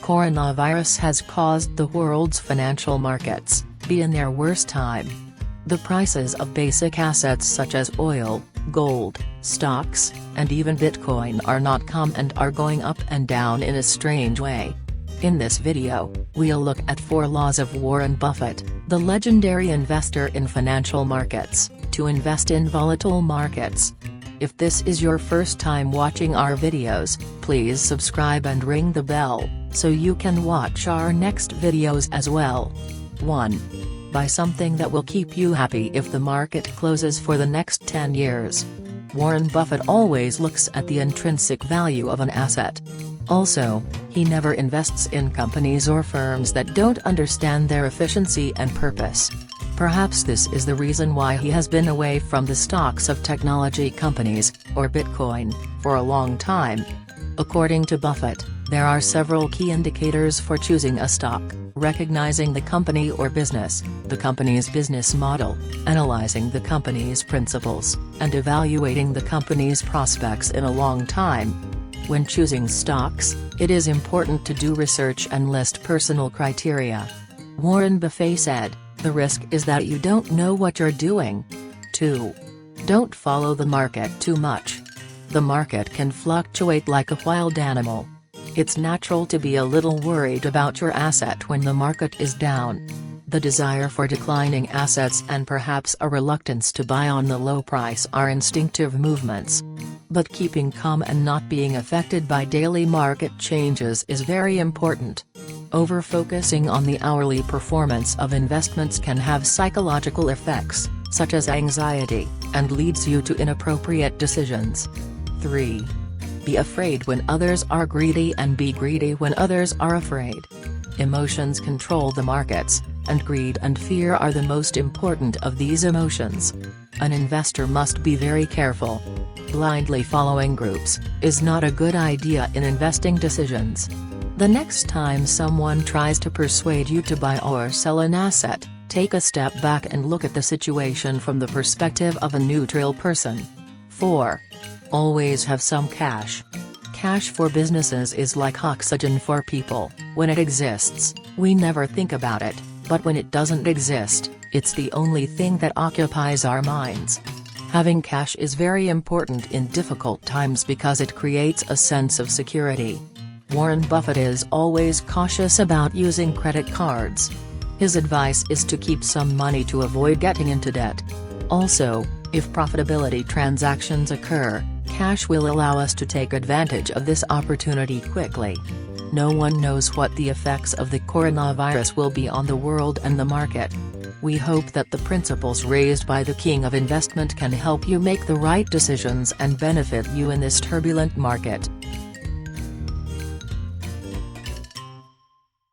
coronavirus has caused the world's financial markets be in their worst time. The prices of basic assets such as oil, gold, stocks, and even Bitcoin are not calm and are going up and down in a strange way. In this video, we'll look at 4 laws of Warren Buffett, the legendary investor in financial markets, to invest in volatile markets. If this is your first time watching our videos, please subscribe and ring the bell, so you can watch our next videos as well. 1. Buy something that will keep you happy if the market closes for the next 10 years. Warren Buffett always looks at the intrinsic value of an asset. Also, he never invests in companies or firms that don't understand their efficiency and purpose. Perhaps this is the reason why he has been away from the stocks of technology companies, or Bitcoin, for a long time. According to Buffett, there are several key indicators for choosing a stock: recognizing the company or business, the company's business model, analyzing the company's principles, and evaluating the company's prospects in a long time. When choosing stocks, it is important to do research and list personal criteria. Warren Buffett said, "The risk is that you don't know what you're doing." 2. Don't follow the market too much. The market can fluctuate like a wild animal. It's natural to be a little worried about your asset when the market is down. The desire for declining assets and perhaps a reluctance to buy on the low price are instinctive movements. But keeping calm and not being affected by daily market changes is very important. Over-focusing on the hourly performance of investments can have psychological effects, such as anxiety, and leads you to inappropriate decisions. 3. Be afraid when others are greedy and be greedy when others are afraid. Emotions control the markets, and greed and fear are the most important of these emotions. An investor must be very careful. Blindly following groups is not a good idea in investing decisions. The next time someone tries to persuade you to buy or sell an asset, take a step back and look at the situation from the perspective of a neutral person. 4. Always have some cash. Cash for businesses is like oxygen for people. When it exists, we never think about it, but when it doesn't exist, it's the only thing that occupies our minds. Having cash is very important in difficult times because it creates a sense of security. Warren Buffett is always cautious about using credit cards. His advice is to keep some money to avoid getting into debt. Also, if profitability transactions occur, cash will allow us to take advantage of this opportunity quickly. No one knows what the effects of the coronavirus will be on the world and the market. We hope that the principles raised by the King of Investment can help you make the right decisions and benefit you in this turbulent market.